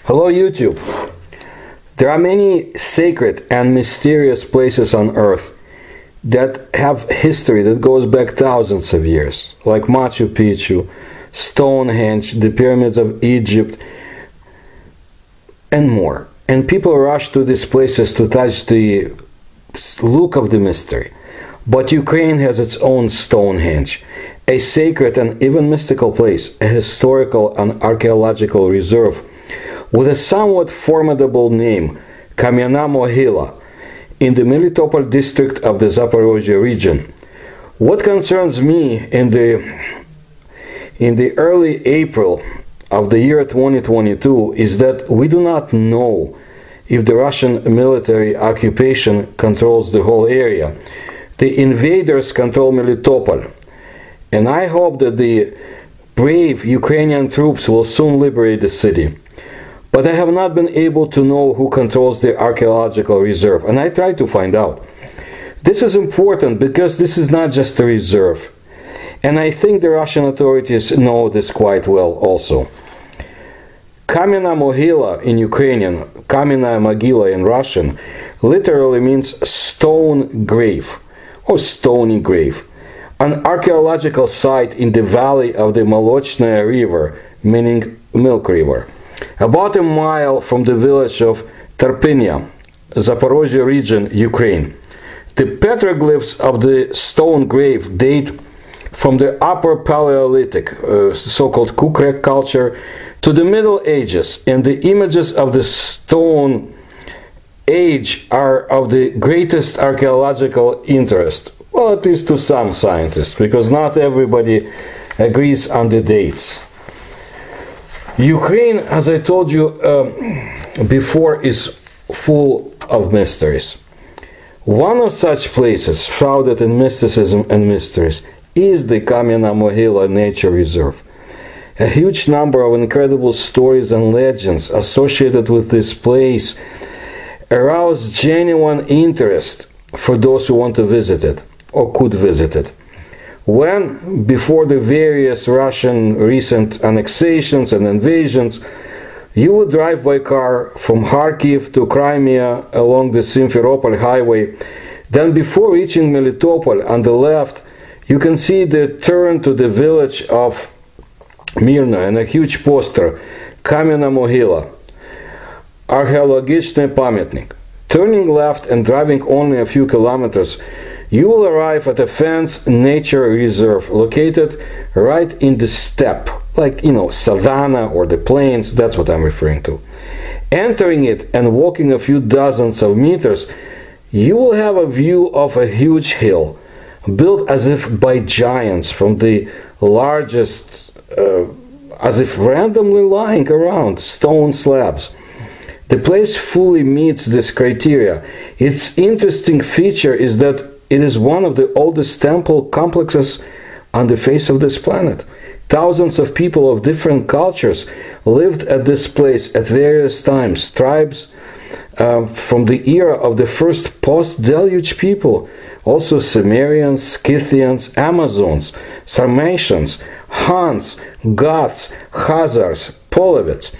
Hello YouTube. There are many sacred and mysterious places on earth that have history that goes back thousands of years, like Machu Picchu, Stonehenge, the pyramids of Egypt, and more. And people rush to these places to touch the look of the mystery. But Ukraine has its own Stonehenge, a sacred and even mystical place, a historical and archaeological reserve, with a somewhat formidable name, Kam'yana Mohyla, in the Melitopol district of the Zaporozhye region. What concerns me in the early April of the year 2022 is that we do not know if the Russian military occupation controls the whole area. The invaders control Melitopol, and I hope that the brave Ukrainian troops will soon liberate the city. But I have not been able to know who controls the archaeological reserve, and I tried to find out. This is important because this is not just a reserve, and I think the Russian authorities know this quite well also. Kam'yana Mohyla in Ukrainian, Kam'yana Mohyla in Russian, literally means stone grave or stony grave, an archaeological site in the valley of the Molochnaya River, meaning Milk River, about a mile from the village of Tarpinya, Zaporozhye region, Ukraine. The petroglyphs of the stone grave date from the Upper Paleolithic, so-called Kukrek culture, to the Middle Ages, and the images of the Stone Age are of the greatest archaeological interest, well, at least to some scientists, because not everybody agrees on the dates. Ukraine, as I told you before, is full of mysteries. One of such places, shrouded in mysticism and mysteries, is the Kam'yana Mohyla Nature Reserve. A huge number of incredible stories and legends associated with this place arouse genuine interest for those who want to visit it, or could visit it. When, before the various Russian recent annexations and invasions, you would drive by car from Kharkiv to Crimea along the Simferopol highway, then before reaching Melitopol on the left, you can see the turn to the village of Mirna and a huge poster, Kam'yana Mohyla, archeological pamятник. Turning left and driving only a few kilometers, you will arrive at a fenced nature reserve located right in the steppe, like, savanna or the plains, that's what I'm referring to. Entering it and walking a few dozens of meters, you will have a view of a huge hill, built as if by giants from the largest, as if randomly lying around, stone slabs. The place fully meets this criteria. Its interesting feature is that it is one of the oldest temple complexes on the face of this planet. Thousands of people of different cultures lived at this place at various times. Tribes from the era of the first post-deluge people, also Sumerians, Scythians, Amazons, Sarmatians, Huns, Goths, Khazars, Polowets.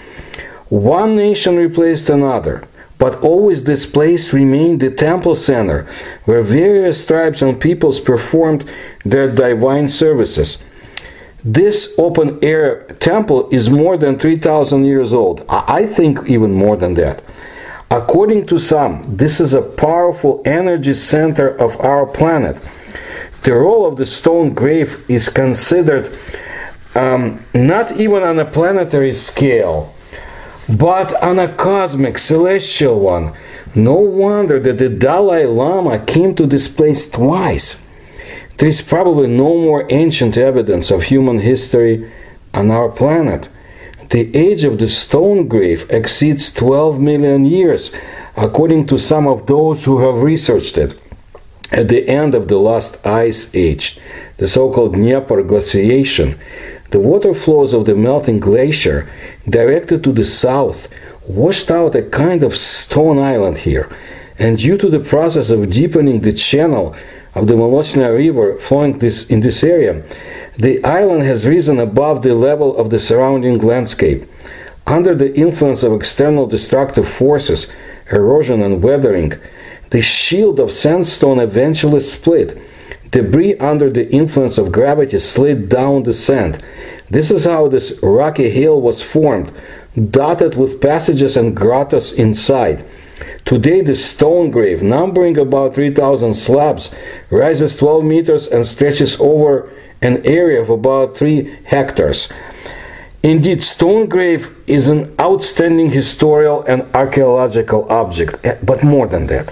One nation replaced another, but always this place remained the temple center, where various tribes and peoples performed their divine services. This open-air temple is more than 3,000 years old. I think even more than that. According to some, this is a powerful energy center of our planet. The role of the stone grave is considered not even on a planetary scale, but on a cosmic, celestial one. No wonder that the Dalai Lama came to this place twice. There is probably no more ancient evidence of human history on our planet. The age of the stone grave exceeds 12 million years, according to some of those who have researched it. At the end of the last ice age, the so-called Dnieper glaciation, the water flows of the melting glacier, directed to the south, washed out a kind of stone island here, and due to the process of deepening the channel of the Molochnaya River flowing in this area, the island has risen above the level of the surrounding landscape. Under the influence of external destructive forces, erosion and weathering, the shield of sandstone eventually split. Debris under the influence of gravity slid down the sand. This is how this rocky hill was formed, dotted with passages and grottos inside. Today the stone grave, numbering about 3,000 slabs, rises 12 meters and stretches over an area of about 3 hectares. Indeed, stone grave is an outstanding historical and archaeological object, but more than that.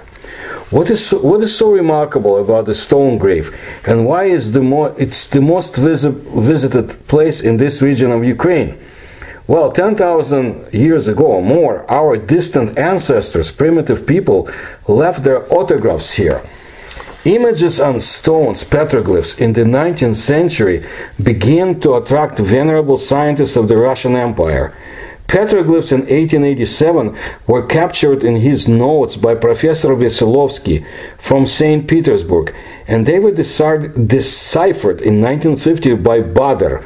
What is so remarkable about the stone grave, and why is it's the most visited place in this region of Ukraine? Well, 10,000 years ago or more, our distant ancestors, primitive people, left their autographs here. Images on stones, petroglyphs, in the 19th century began to attract venerable scientists of the Russian Empire. Petroglyphs in 1887 were captured in his notes by Professor Veselovsky from St. Petersburg, and they were deciphered in 1950 by Bader,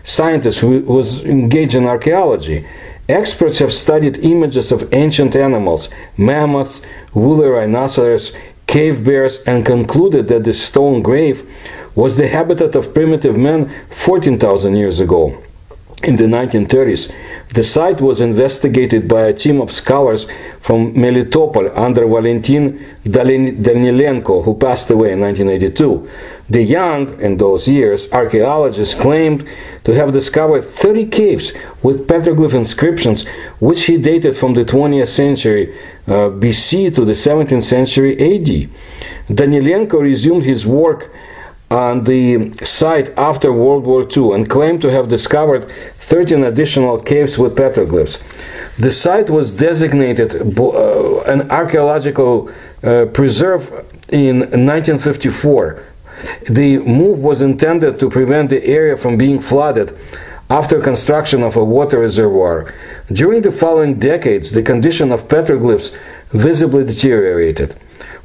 scientist who was engaged in archaeology. Experts have studied images of ancient animals, mammoths, woolly rhinoceros, cave bears, and concluded that the stone grave was the habitat of primitive men 14,000 years ago. In the 1930s, the site was investigated by a team of scholars from Melitopol under Valentin Danilenko, who passed away in 1982. The young, in those years, archaeologists claimed to have discovered 30 caves with petroglyph inscriptions, which he dated from the 20th century BC to the 17th century AD. Danilenko resumed his work on the site after World War II and claimed to have discovered 13 additional caves with petroglyphs. The site was designated an archaeological preserve in 1954. The move was intended to prevent the area from being flooded after construction of a water reservoir. During the following decades, the condition of petroglyphs visibly deteriorated.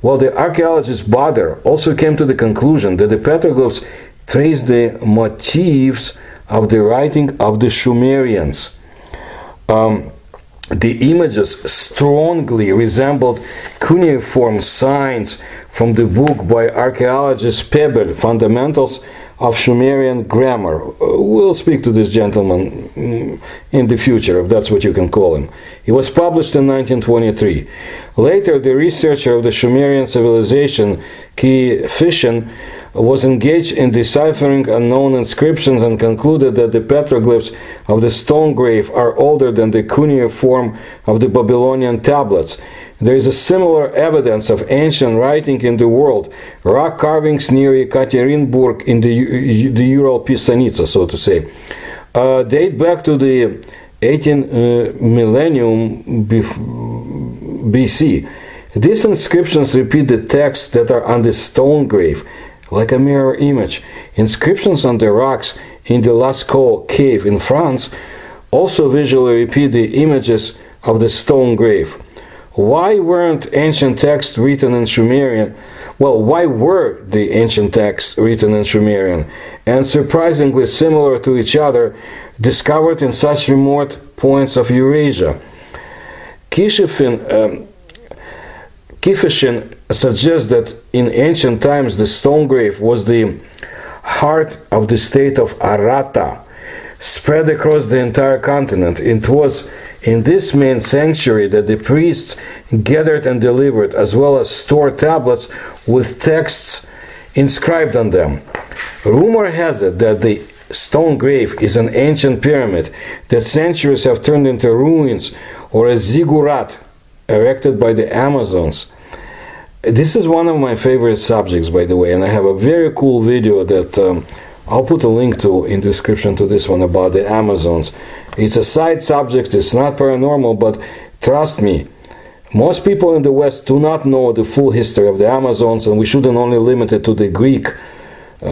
Well, the archaeologist Bader also came to the conclusion that the petroglyphs trace the motifs of the writing of the Sumerians. The images strongly resembled cuneiform signs from the book by archaeologist Pebble, Fundamentals of Sumerian Grammar. We'll speak to this gentleman in the future, if that's what you can call him. It was published in 1923. Later, the researcher of the Sumerian civilization, Ki Fishin, was engaged in deciphering unknown inscriptions and concluded that the petroglyphs of the stone grave are older than the cuneiform of the Babylonian tablets. There is a similar evidence of ancient writing in the world. Rock carvings near Ekaterinburg in the Ural Pisanitsa, so to say, date back to the 18th millennium BC. These inscriptions repeat the texts that are on the stone grave, like a mirror image. Inscriptions on the rocks in the Lascaux cave in France also visually repeat the images of the stone grave. Why weren't ancient texts written in Sumerian? Well, why were the ancient texts written in Sumerian and surprisingly similar to each other, discovered in such remote points of Eurasia? Kifishin suggests that in ancient times the stone grave was the heart of the state of Arata, spread across the entire continent. It was in this main sanctuary that the priests gathered and delivered, as well as stored tablets with texts inscribed on them. Rumor has it that the stone grave is an ancient pyramid that centuries have turned into ruins, or a ziggurat erected by the Amazons. This is one of my favorite subjects, by the way, and I have a very cool video that I'll put a link to in the description to this one about the Amazons. It's a side subject, it's not paranormal, but trust me, most people in the West do not know the full history of the Amazons, and we shouldn't only limit it to the Greek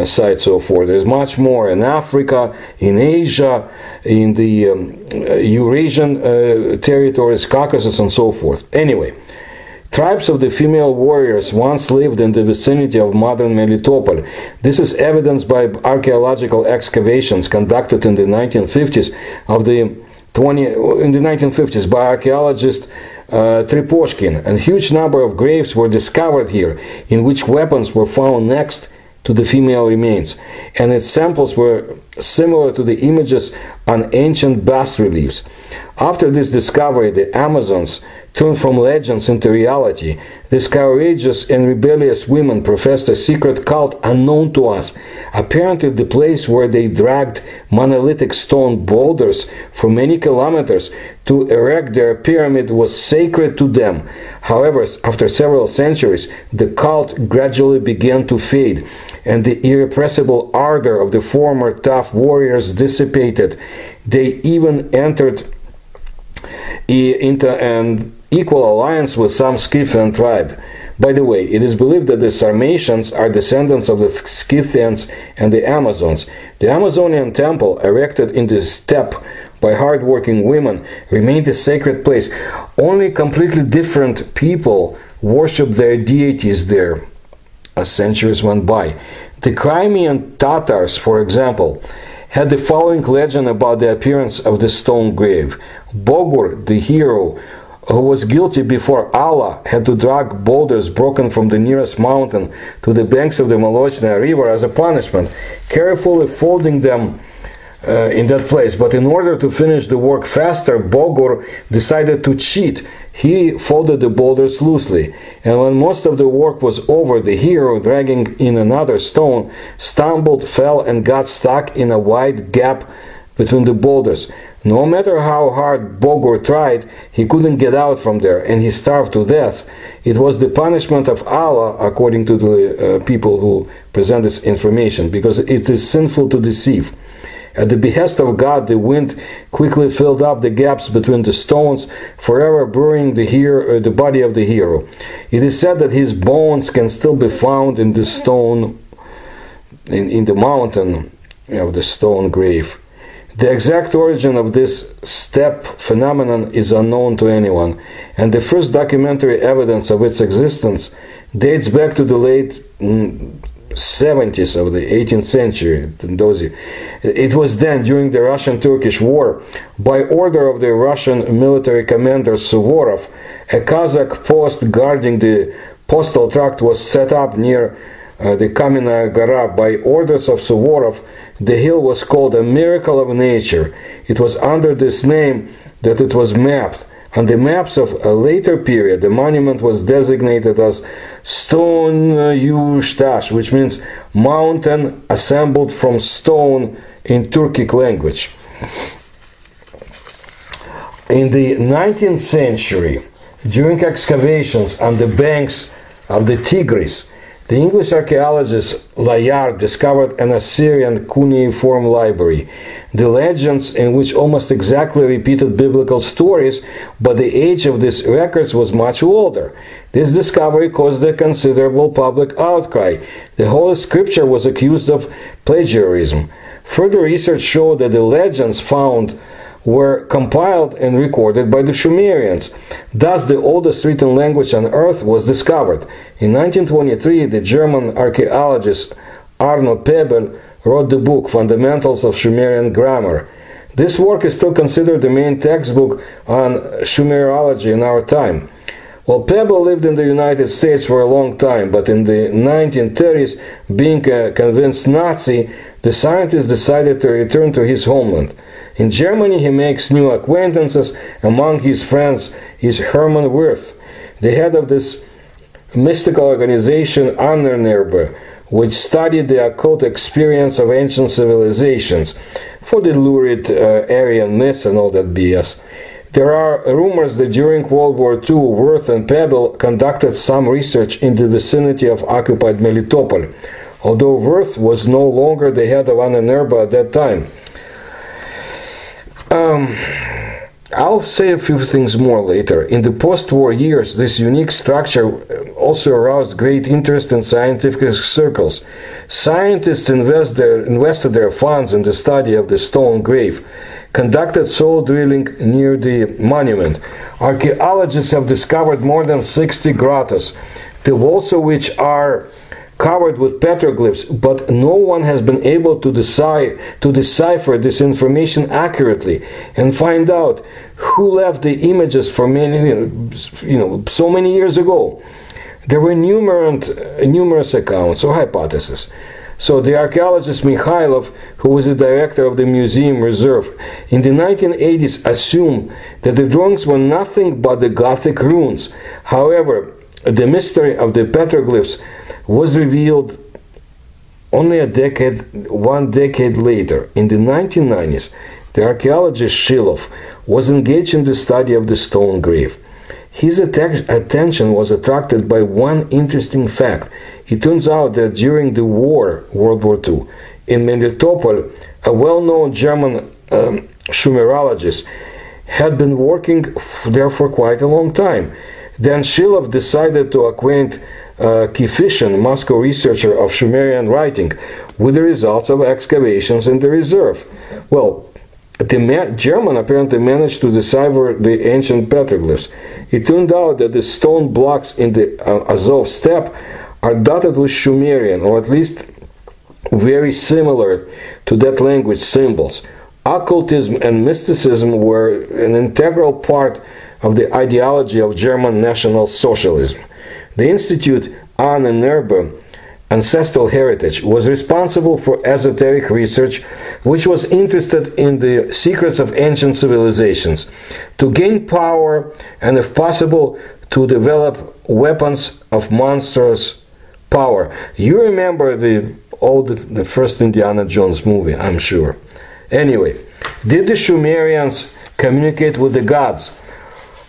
side so forth. There's much more in Africa, in Asia, in the Eurasian territories, Caucasus, and so forth. Anyway, tribes of the female warriors once lived in the vicinity of modern Melitopol. This is evidenced by archaeological excavations conducted in the 1950s of the in the 1950s by archaeologist Triposhkin, and huge number of graves were discovered here in which weapons were found next to the female remains, and its samples were similar to the images on ancient bas-reliefs. After this discovery, the Amazons turned from legends into reality. These courageous and rebellious women professed a secret cult unknown to us. Apparently, the place where they dragged monolithic stone boulders for many kilometers to erect their pyramid was sacred to them. However, after several centuries, the cult gradually began to fade, and the irrepressible ardor of the former tough warriors dissipated. They even entered into an equal alliance with some Scythian tribe. By the way, it is believed that the Sarmatians are descendants of the Scythians and the Amazons. The Amazonian temple, erected in the steppe by hard-working women, remained a sacred place. Only completely different people worshipped their deities there as centuries went by. The Crimean Tatars, for example, had the following legend about the appearance of the stone grave. Bogur, the hero, who was guilty before Allah, had to drag boulders broken from the nearest mountain to the banks of the Molochna River as a punishment, carefully folding them in that place. But in order to finish the work faster, Bogur decided to cheat. He folded the boulders loosely, and when most of the work was over, the hero, dragging in another stone, stumbled, fell, and got stuck in a wide gap between the boulders. No matter how hard Bogur tried, he couldn't get out from there, and he starved to death. It was the punishment of Allah, according to the people who present this information, because it is sinful to deceive. At the behest of God, the wind quickly filled up the gaps between the stones, forever burying the body of the hero. It is said that his bones can still be found in the stone, in the mountain of the stone grave. The exact origin of this steppe phenomenon is unknown to anyone, and the first documentary evidence of its existence dates back to the late 70s of the 18th century. It was then, during the Russian-Turkish War, by order of the Russian military commander Suvorov, a Kazakh post guarding the postal tract was set up near the Kamenная Gora. By orders of Suvorov, the hill was called a miracle of nature. It was under this name that it was mapped. On the maps of a later period, the monument was designated as Stone Yushtash, which means mountain assembled from stone in Turkic language. In the 19th century, during excavations on the banks of the Tigris, the English archaeologist Layard discovered an Assyrian cuneiform library. The legends, in which almost exactly repeated biblical stories, but the age of these records was much older. This discovery caused a considerable public outcry. The Holy Scripture was accused of plagiarism. Further research showed that the legends found were compiled and recorded by the Sumerians. Thus, the oldest written language on earth was discovered. In 1923, the German archaeologist Arno Pebel wrote the book Fundamentals of Sumerian Grammar. This work is still considered the main textbook on Sumerology in our time. Well, Pebble lived in the United States for a long time, but in the 1930s, being a convinced Nazi, the scientist decided to return to his homeland. In Germany, he makes new acquaintances. Among his friends is Hermann Wirth, the head of this mystical organization Ahnenerbe, which studied the occult experience of ancient civilizations for the lurid Aryan myths and all that BS. There are rumors that during World War II, Wirth and Pebble conducted some research in the vicinity of occupied Melitopol, although Wirth was no longer the head of Ahnenerbe at that time. I'll say a few things more later. In the post-war years, this unique structure also aroused great interest in scientific circles. Scientists invested their funds in the study of the stone grave, conducted soil drilling near the monument. Archaeologists have discovered more than 60 grottos, the walls of which are covered with petroglyphs, but no one has been able to decipher this information accurately and find out who left the images for so many years ago. There were numerous accounts or hypotheses. So the archaeologist Mikhailov, who was the director of the museum reserve, in the 1980s assumed that the drawings were nothing but the Gothic ruins. However, the mystery of the petroglyphs was revealed only one decade later. In the 1990s, the archaeologist Shilov was engaged in the study of the stone grave. His attention was attracted by one interesting fact. It turns out that during the war, World War II, in Melitopol, a well-known German Sumerologist had been working there for quite a long time. Then Shilov decided to acquaint Kifishin, Moscow researcher of Sumerian writing, with the results of excavations in the reserve. Well, the German apparently managed to decipher the ancient petroglyphs. It turned out that the stone blocks in the Azov steppe are dotted with Sumerian, or at least very similar to that language symbols. Occultism and mysticism were an integral part of the ideology of German National Socialism. The Institute Ahnenerbe, Ancestral Heritage, was responsible for esoteric research, which was interested in the secrets of ancient civilizations, to gain power and, if possible, to develop weapons of monstrous power. You remember the first Indiana Jones movie, I'm sure. Anyway, did the Sumerians communicate with the gods?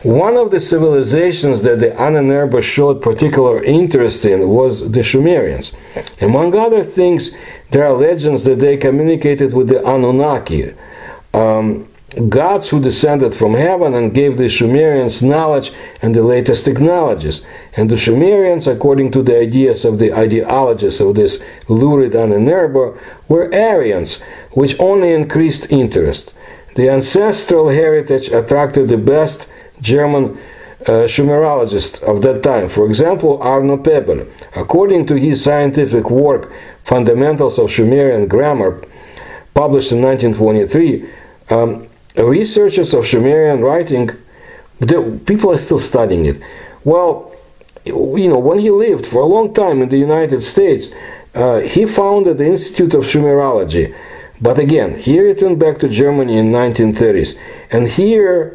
One of the civilizations that the Ahnenerbe showed particular interest in was the Sumerians. Among other things, there are legends that they communicated with the Anunnaki, gods who descended from heaven and gave the Sumerians knowledge and the latest technologies. And the Sumerians, according to the ideas of the ideologists of this lurid Ahnenerbe, were Aryans, which only increased interest. The ancestral heritage attracted the best German Sumerologists of that time. For example, Arno Pebel. According to his scientific work, Fundamentals of Sumerian Grammar, published in 1923, researchers of Sumerian writing, people are still studying it. Well, when he lived for a long time in the United States, he founded the Institute of Sumerology. But again, he returned back to Germany in 1930s. And here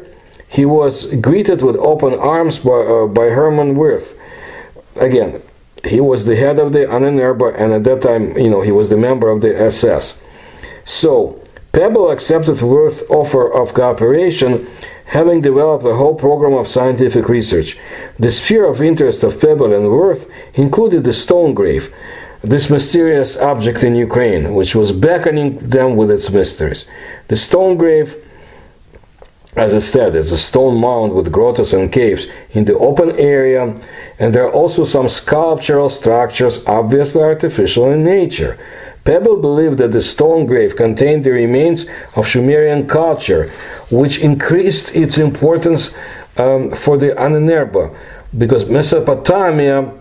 he was greeted with open arms by Hermann Wirth. Again, he was the head of the Ahnenerbe, and at that time, he was the member of the SS. So, Pebble accepted Wirth's offer of cooperation, having developed a whole program of scientific research. The sphere of interest of Pebble and Wirth included the stone grave, this mysterious object in Ukraine, which was beckoning them with its mysteries. The stone grave, as I said, is a stone mound with grottos and caves in the open area, and there are also some sculptural structures, obviously artificial in nature. Pebble believed that the stone grave contained the remains of Sumerian culture, which increased its importance for the Ahnenerbe, because Mesopotamia,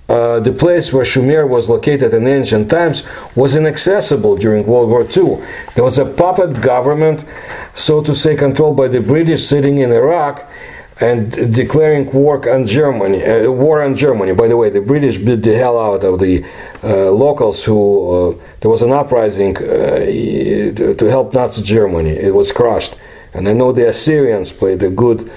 the place where Sumer was located in ancient times, was inaccessible during World War II. There was a puppet government, so to say, controlled by the British, sitting in Iraq and declaring war on Germany. By the way, the British beat the hell out of the locals who... there was an uprising to help Nazi Germany. It was crushed. And I know the Assyrians played a good...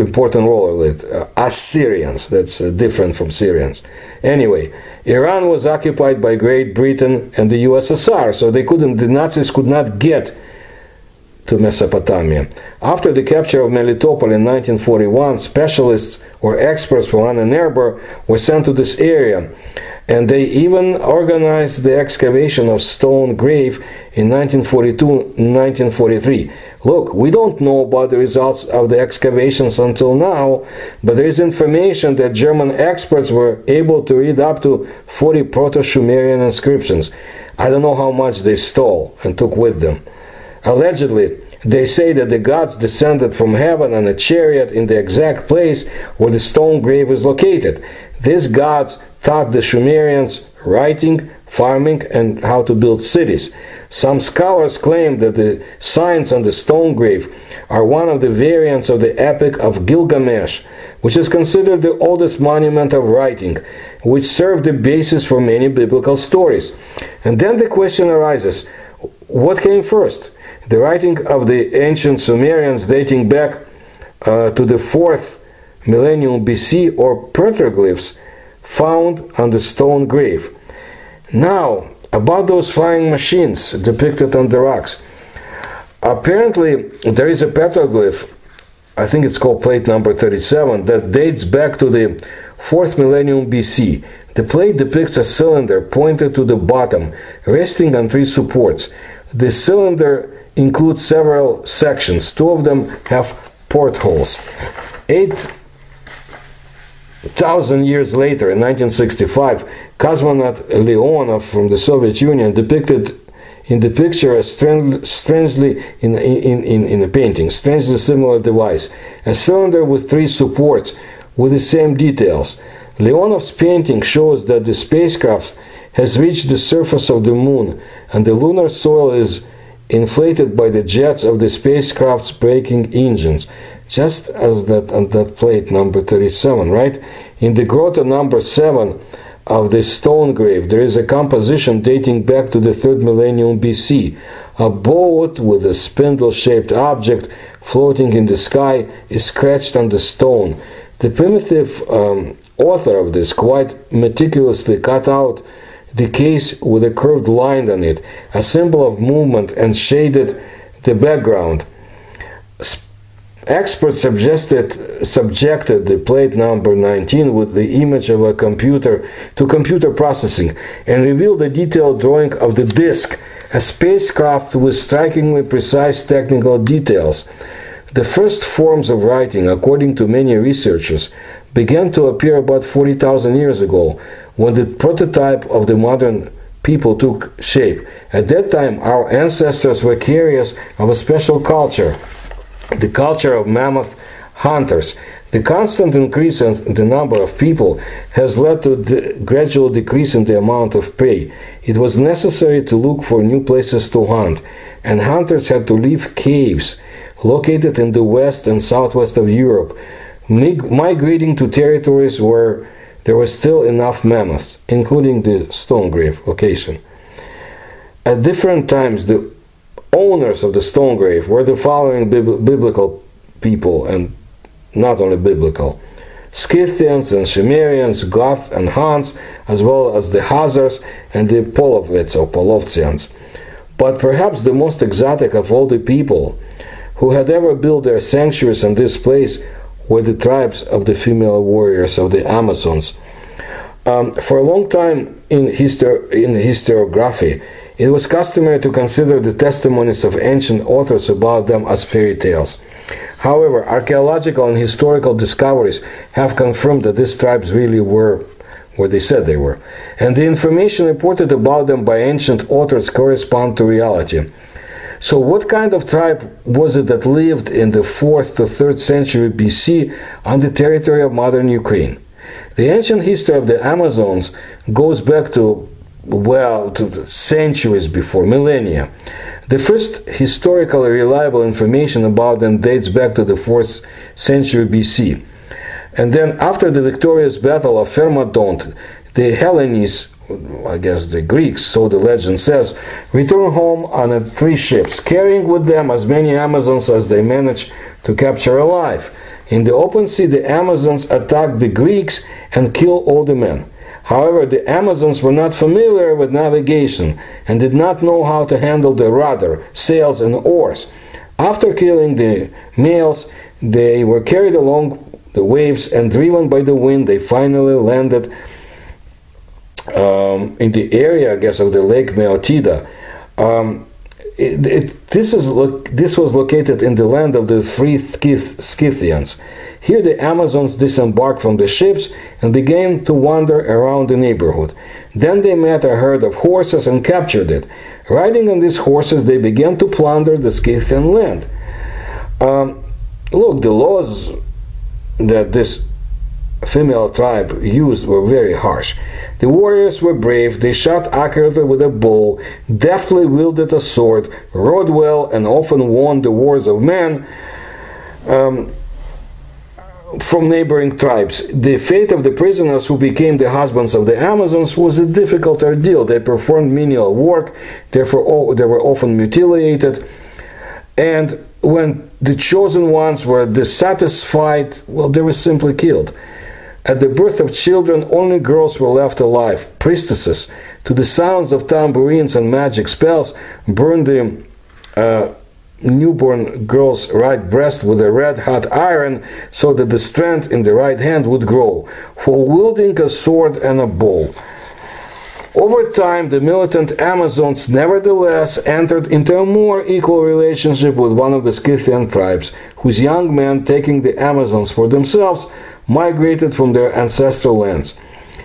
important role in it. Assyrians, that's different from Syrians. Anyway, Iran was occupied by Great Britain and the USSR, so the Nazis could not get to Mesopotamia. After the capture of Melitopol in 1941, specialists or experts from Ahnenerbe were sent to this area, and they even organized the excavation of stone grave in 1942-1943. Look, we don't know about the results of the excavations until now, but there is information that German experts were able to read up to 40 Proto-Sumerian inscriptions. I don't know how much they stole and took with them. Allegedly, they say that the gods descended from heaven on a chariot in the exact place where the stone grave is located. These gods taught the Sumerians writing, farming, and how to build cities. Some scholars claim that the signs on the stone grave are one of the variants of the Epic of Gilgamesh, which is considered the oldest monument of writing, which served the basis for many biblical stories. And then the question arises, what came first? The writing of the ancient Sumerians dating back to the 4th millennium BC, or petroglyphs found on the stone grave? Now, about those flying machines depicted on the rocks. Apparently, there is a petroglyph, I think it's called plate number 37, that dates back to the 4th millennium BC. The plate depicts a cylinder pointed to the bottom, resting on 3 supports. The cylinder includes several sections. 2 of them have portholes. 8,000 years later, in 1965, cosmonaut Leonov from the Soviet Union depicted in the picture a strangely in a painting, strangely similar device, a cylinder with 3 supports with the same details. Leonov's painting shows that the spacecraft has reached the surface of the moon, and the lunar soil is inflated by the jets of the spacecraft's braking engines, just as that on that plate number 37, right? In the grotto number 7 of the stone grave, there is a composition dating back to the 3rd millennium BC. A boat with a spindle-shaped object floating in the sky is scratched on the stone. The primitive author of this quite meticulously cut out the case with a curved line on it, a symbol of movement, and shaded the background. Experts subjected the plate number 19 with the image of a computer to computer processing and revealed a detailed drawing of the disk, a spacecraft with strikingly precise technical details. The first forms of writing, according to many researchers, began to appear about 40,000 years ago, when the prototype of the modern people took shape. At that time, our ancestors were carriers of a special culture, the culture of mammoth hunters. The constant increase in the number of people has led to the gradual decrease in the amount of prey. It was necessary to look for new places to hunt, and hunters had to leave caves located in the west and southwest of Europe, migrating to territories where there were still enough mammoths, including the stone grave location. At different times, the owners of the stone grave were the following biblical people, and not only biblical: Scythians and Sumerians, Goths and Huns, as well as the Hazars and the Polovets or Polovtsians. But perhaps the most exotic of all the people who had ever built their sanctuaries in this place were the tribes of the female warriors of the Amazons. For a long time in historiography, it was customary to consider the testimonies of ancient authors about them as fairy tales. However, archaeological and historical discoveries have confirmed that these tribes really were where they said they were, and the information reported about them by ancient authors correspond to reality. So what kind of tribe was it that lived in the 4th to 3rd century BC on the territory of modern Ukraine? The ancient history of the Amazons goes back to the centuries before, millennia. The first historically reliable information about them dates back to the 4th century BC. And then after the victorious battle of Thermodont, the Hellenes, I guess the Greeks, so the legend says, returned home on 3 ships, carrying with them as many Amazons as they managed to capture alive. In the open sea, the Amazons attacked the Greeks and killed all the men. However, the Amazons were not familiar with navigation and did not know how to handle the rudder, sails, and oars. After killing the males, they were carried along the waves, and driven by the wind, they finally landed in the area, I guess, of the Lake Meotida. This was located in the land of the free Scythians. Here the Amazons disembarked from the ships and began to wander around the neighborhood. Then they met a herd of horses and captured it. Riding on these horses, they began to plunder the Scythian land. Look, the laws that this female tribe used were very harsh. The warriors were brave, they shot accurately with a bow, deftly wielded a sword, rode well, and often won the wars of men from neighboring tribes. The fate of the prisoners who became the husbands of the Amazons was a difficult ordeal. They performed menial work, therefore they were often mutilated, and when the chosen ones were dissatisfied, well, they were simply killed. At the birth of children, only girls were left alive. Priestesses, to the sounds of tambourines and magic spells, burned the newborn girl's right breast with a red-hot iron so that the strength in the right hand would grow, while wielding a sword and a bow. Over time, the militant Amazons nevertheless entered into a more equal relationship with one of the Scythian tribes, whose young men, taking the Amazons for themselves, migrated from their ancestral lands.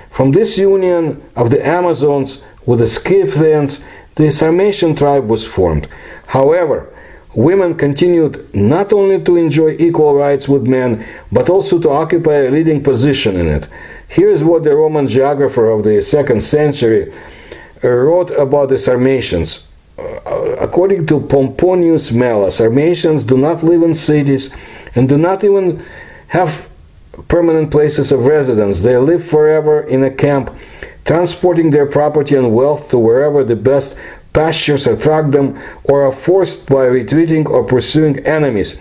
From this union of the Amazons with the Scythians, the Sarmatian tribe was formed. However, women continued not only to enjoy equal rights with men, but also to occupy a leading position in it. Here is what the Roman geographer of the 2nd century wrote about the Sarmatians. According to Pomponius Mela, Sarmatians do not live in cities and do not even have permanent places of residence. They live forever in a camp, transporting their property and wealth to wherever the best pastures attract them, or are forced by retreating or pursuing enemies.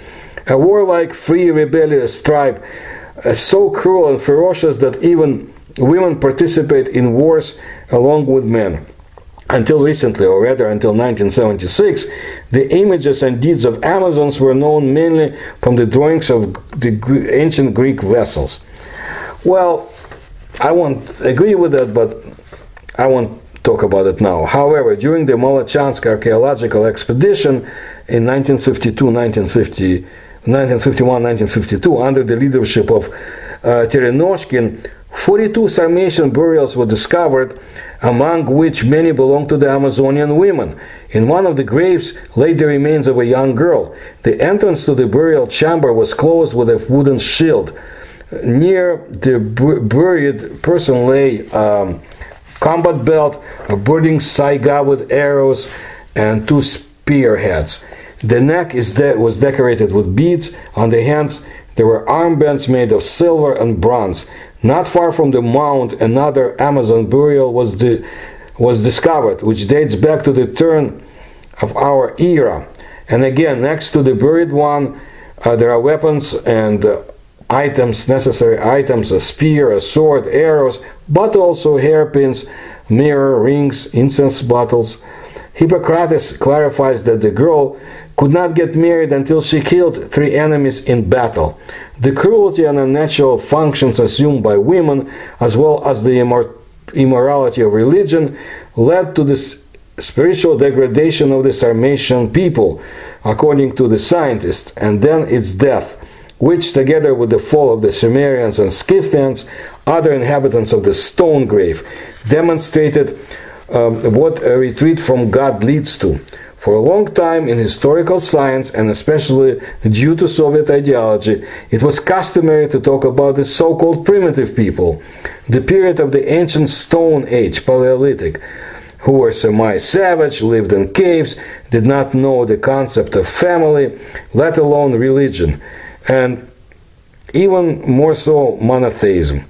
A warlike, free, rebellious tribe, so cruel and ferocious that even women participate in wars along with men. Until recently, or rather until 1976, the images and deeds of Amazons were known mainly from the drawings of the ancient Greek vessels. Well, I won't agree with that, but I won't talk about it now. However, during the Molochansk archaeological expedition in 1951-1952, under the leadership of Terenoshkin, 42 Sarmatian burials were discovered, among which many belonged to the Amazonian women. In one of the graves lay the remains of a young girl. The entrance to the burial chamber was closed with a wooden shield. Near the buried person lay combat belt, a burning saiga with arrows, and 2 spearheads. The neck was decorated with beads. On the hands there were armbands made of silver and bronze. Not far from the mound, another Amazon burial was discovered, which dates back to the turn of our era. And again, next to the buried one, there are weapons and items, necessary items, a spear, a sword, arrows, but also hairpins, mirror, rings, incense bottles. Hippocrates clarifies that the girl could not get married until she killed 3 enemies in battle. The cruelty and unnatural functions assumed by women, as well as the immorality of religion, led to the spiritual degradation of the Sarmatian people, according to the scientists, and then its death, which, together with the fall of the Sumerians and Scythians, other inhabitants of the stone grave, demonstrated what a retreat from God leads to. For a long time in historical science, and especially due to Soviet ideology, it was customary to talk about the so-called primitive people, the period of the ancient Stone Age, Paleolithic, who were semi-savage, lived in caves, did not know the concept of family, let alone religion, and even more so monotheism.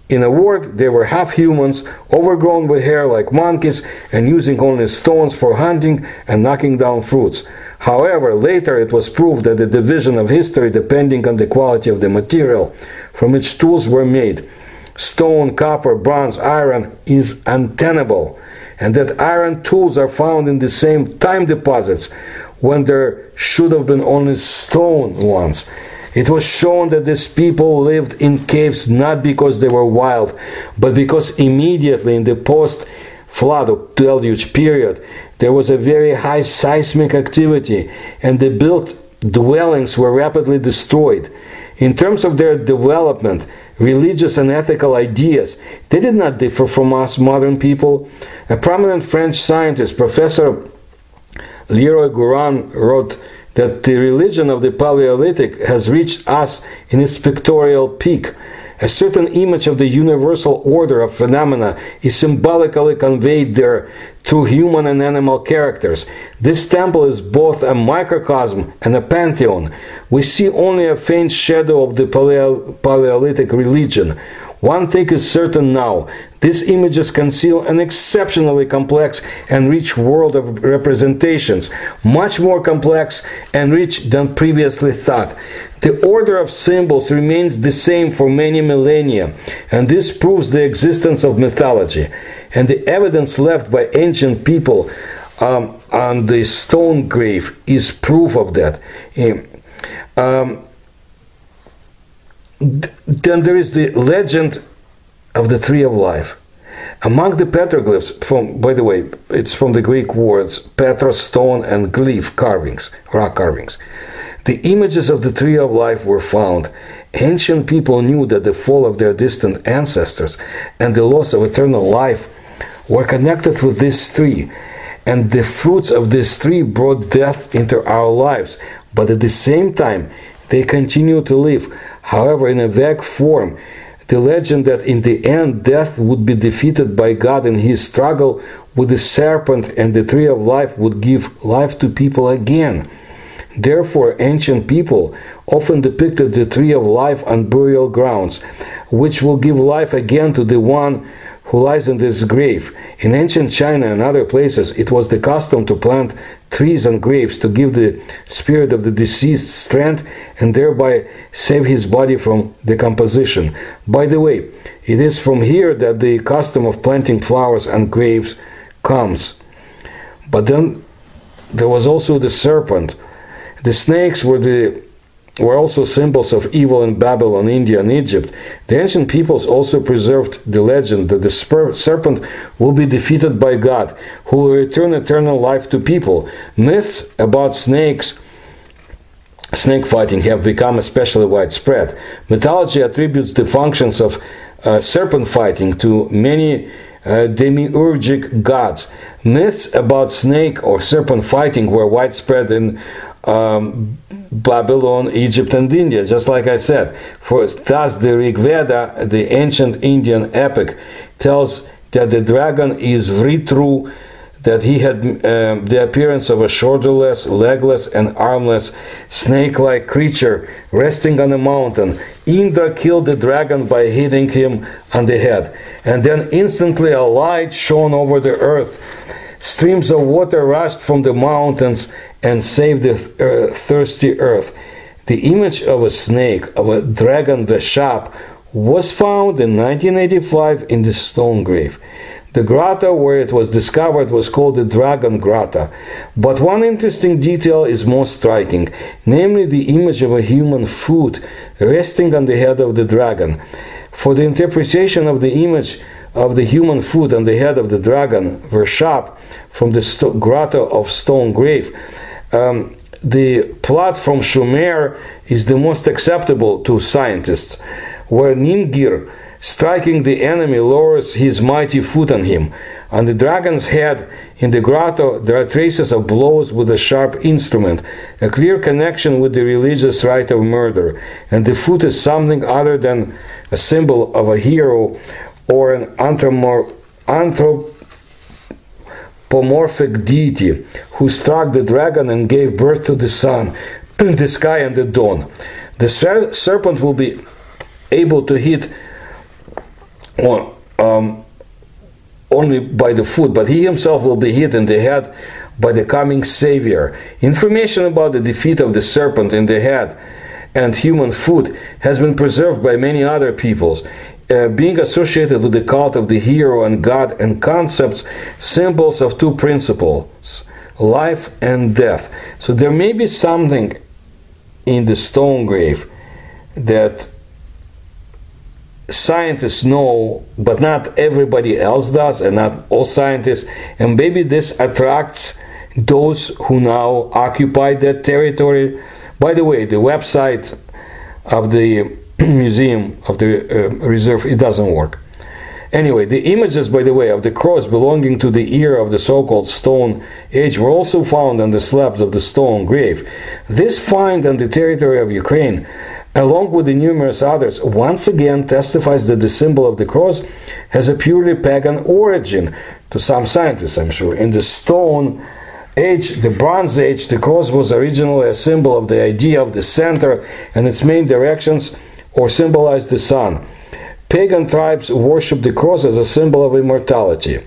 In a word, they were half humans, overgrown with hair like monkeys, and using only stones for hunting and knocking down fruits. However, later it was proved that the division of history depending on the quality of the material from which tools were made, stone, copper, bronze, iron, is untenable, and that iron tools are found in the same time deposits when there should have been only stone ones. It was shown that these people lived in caves not because they were wild, but because immediately in the post-flood or deluge period, there was a very high seismic activity, and the built dwellings were rapidly destroyed. In terms of their development, religious and ethical ideas, they did not differ from us modern people. A prominent French scientist, Professor Leroy Gourand, wrote that the religion of the Paleolithic has reached us in its pictorial peak, A certain image of the universal order of phenomena is symbolically conveyed there through human and animal characters. This temple is both a microcosm and a pantheon. We see only a faint shadow of the Paleolithic religion. One thing is certain now: these images conceal an exceptionally complex and rich world of representations, much more complex and rich than previously thought. The order of symbols remains the same for many millennia, and this proves the existence of mythology. And the evidence left by ancient people on the stone grave is proof of that. Then there is the legend of the Tree of Life. Among the petroglyphs, by the way, it's from the Greek words petra, stone, and glyph, carvings, rock carvings. The images of the Tree of Life were found. Ancient people knew that the fall of their distant ancestors and the loss of eternal life were connected with this tree, and the fruits of this tree brought death into our lives, but at the same time they continue to live, however in a vague form. The legend that in the end death would be defeated by God in his struggle with the serpent, and the Tree of Life would give life to people again. Therefore, ancient people often depicted the Tree of Life on burial grounds, which will give life again to the one who lies in this grave. In ancient China and other places, it was the custom to plant trees on graves to give the spirit of the deceased strength and thereby save his body from decomposition. By the way, it is from here that the custom of planting flowers on graves comes. But then there was also the serpent. The snakes were also symbols of evil in Babylon, India, and Egypt. The ancient peoples also preserved the legend that the serpent will be defeated by God, who will return eternal life to people. Myths about snake fighting have become especially widespread. Mythology attributes the functions of serpent fighting to many demiurgic gods. Myths about snake or serpent fighting were widespread in Babylon, Egypt, and India, just like I said. For thus the Rig Veda, the ancient Indian epic, tells that the dragon is Vritru, that he had the appearance of a shoulderless, legless, and armless snake-like creature resting on a mountain. Indra killed the dragon by hitting him on the head, and then instantly a light shone over the earth. Streams of water rushed from the mountains and saved the thirsty earth. The image of a snake, of a dragon Veshap, was found in 1985 in the stone grave. The grotto where it was discovered was called the Dragon Grotto. But one interesting detail is most striking, namely the image of a human foot resting on the head of the dragon. For the interpretation of the image of the human foot on the head of the dragon Veshap from the grotto of stone grave, the plot from Shumer is the most acceptable to scientists, where Ningir, striking the enemy, lowers his mighty foot on him. On the dragon's head in the grotto there are traces of blows with a sharp instrument, a clear connection with the religious rite of murder, and the foot is something other than a symbol of a hero or an anthropomorphic deity who struck the dragon and gave birth to the sun, the sky, and the dawn. The serpent will be able to hit only by the foot, but he himself will be hit in the head by the coming Savior. Information about the defeat of the serpent in the head and human foot has been preserved by many other peoples, being associated with the cult of the hero and God, and concepts, symbols of two principles, life and death. So there may be something in the stone grave that scientists know, but not everybody else does, and not all scientists, and maybe this attracts those who now occupy that territory. By the way, the website of the museum of the reserve, it doesn't work. Anyway, the images, by the way, of the cross belonging to the era of the so-called Stone Age were also found on the slabs of the stone grave. This find on the territory of Ukraine along with the numerous others, once again testifies that the symbol of the cross has a purely pagan origin, to some scientists, I'm sure. In the Stone Age, the Bronze Age, the cross was originally a symbol of the idea of the center and its main directions, or symbolized the sun. Pagan tribes worshipped the cross as a symbol of immortality.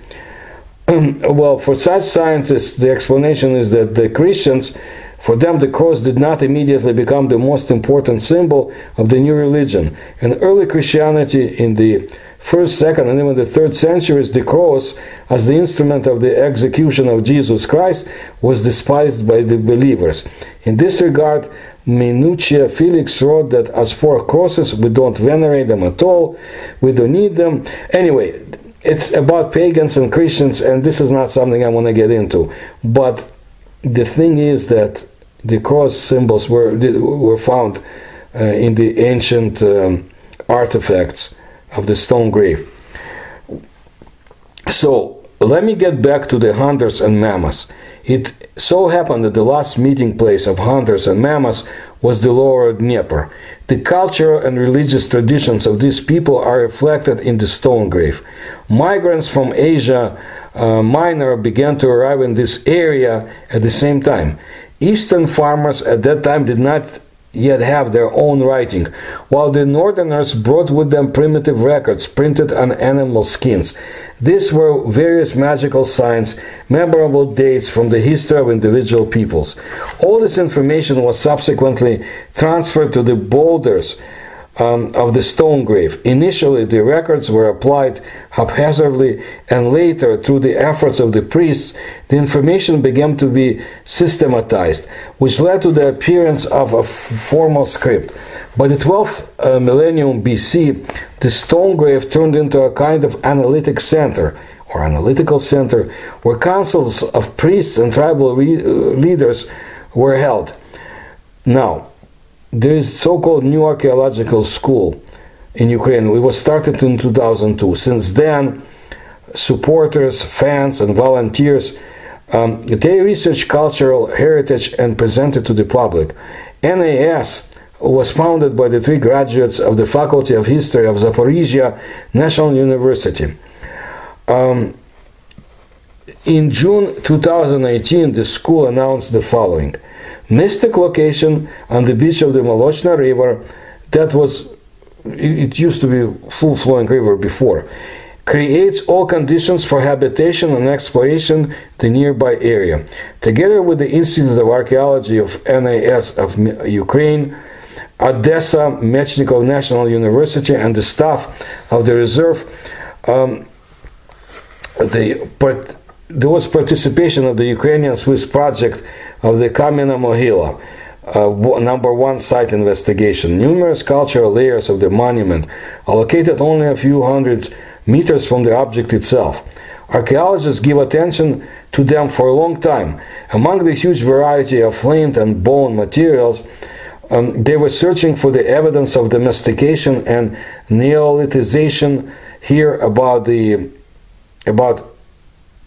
Well, for such scientists, the explanation is that the Christians, for them, the cross did not immediately become the most important symbol of the new religion. In early Christianity, in the 1st, 2nd, and even the 3rd centuries, the cross, as the instrument of the execution of Jesus Christ, was despised by the believers. In this regard, Minutia Felix wrote that as for crosses, we don't venerate them at all, we don't need them. Anyway, it's about pagans and Christians, and this is not something I want to get into. But the thing is that the cross symbols were found in the ancient artifacts of the stone grave. So, let me get back to the hunters and mammoths. It so happened that the last meeting place of hunters and mammoths was the lower Dnieper. The cultural and religious traditions of these people are reflected in the stone grave. Migrants from Asia Minor began to arrive in this area at the same time. Eastern farmers at that time did not yet have their own writing, while the northerners brought with them primitive records printed on animal skins. These were various magical signs, memorable dates from the history of individual peoples. All this information was subsequently transferred to the boulders of the stone grave. Initially, the records were applied haphazardly, and later, through the efforts of the priests, the information began to be systematized, which led to the appearance of a formal script. By the 12th millennium BC, the stone grave turned into a kind of analytic center, or analytical center, where councils of priests and tribal leaders were held. Now, there is so-called New Archaeological School in Ukraine. It was started in 2002. Since then, supporters, fans, and volunteers, they research cultural heritage and present it to the public. NAS was founded by the 3 graduates of the Faculty of History of Zaporizhia National University. In June 2018, the school announced the following: mystic location on the beach of the Molochna River, it used to be a full-flowing river before, creates all conditions for habitation and exploration the nearby area. Together with the Institute of Archaeology of NAS of Ukraine, Odessa Mechnikov National University, and the staff of the reserve, there was participation of the Ukrainian-Swiss project of the Kamena Mohyla, #1 site investigation. Numerous cultural layers of the monument are located only a few hundred meters from the object itself. Archaeologists give attention to them for a long time. Among the huge variety of flint and bone materials, they were searching for the evidence of domestication and neolithization here about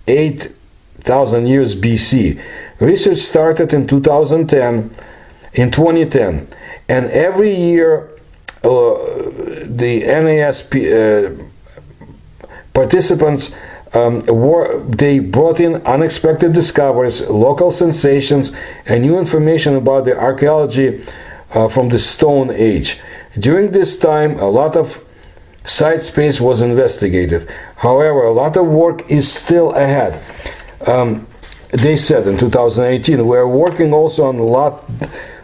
8,000 years BC. Research started in 2010, and every year the NAS participants they brought in unexpected discoveries, local sensations, and new information about the archaeology from the Stone Age. During this time, a lot of site space was investigated. However, a lot of work is still ahead. They said in 2018, we are working also on a lot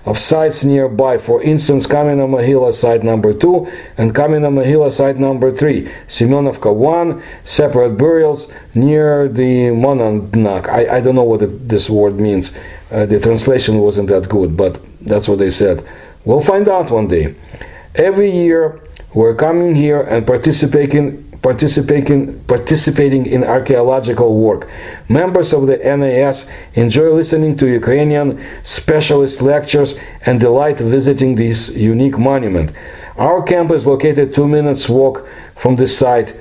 of sites nearby. For instance, Kamena Mohyla site number 2 and Kamena Mohyla site number 3. Semenovka 1, separate burials near the Monadnock. I don't know what this word means. The translation wasn't that good, but that's what they said. We'll find out one day. Every year, we're coming here and participating in archaeological work. Members of the NAS enjoy listening to Ukrainian specialist lectures and delight visiting this unique monument. Our camp is located 2 minutes walk from the site,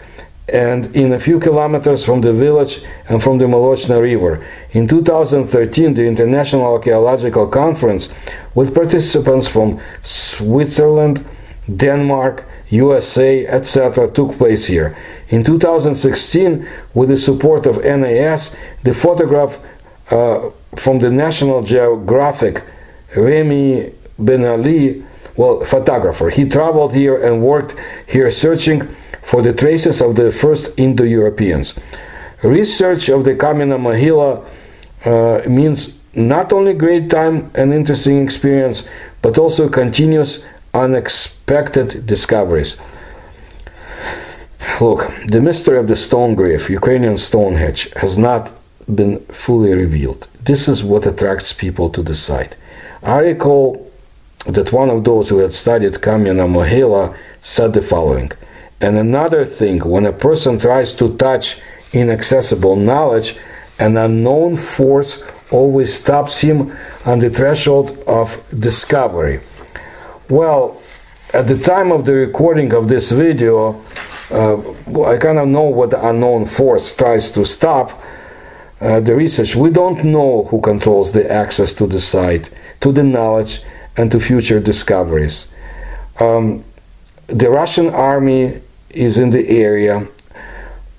and in a few kilometers from the village and from the Molochna River. In 2013, the International Archaeological Conference, with participants from Switzerland, Denmark, USA, etc., took place here. In 2016, with the support of NAS, the photograph from the National Geographic, Remy Ben Ali, photographer, he traveled here and worked here searching for the traces of the first Indo-Europeans. Research of the Kamena Mohyla means not only great time and interesting experience, but also continuous unexpected discoveries. Look, the mystery of the stone grave, Ukrainian Stonehenge, has not been fully revealed. This is what attracts people to the site. I recall that one of those who had studied Kamena Mohyla said the following: and another thing, when a person tries to touch inaccessible knowledge, an unknown force always stops him on the threshold of discovery. Well, at the time of the recording of this video, I kind of know what the unknown force tries to stop the research. We don't know who controls the access to the site, to the knowledge, and to future discoveries. The Russian army is in the area.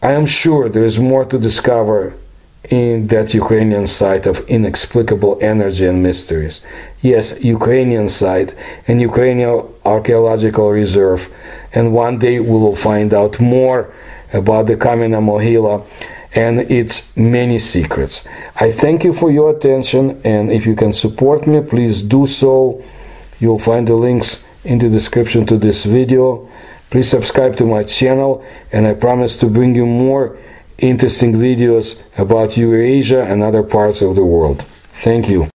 I am sure there is more to discover in that Ukrainian site of inexplicable energy and mysteries. Yes, Ukrainian site and Ukrainian archaeological reserve, and one day we will find out more about the Kamena Mohyla and its many secrets. I thank you for your attention, and if you can support me, please do so. You'll find the links in the description to this video. Please subscribe to my channel, and I promise to bring you more interesting videos about Eurasia and other parts of the world. Thank you.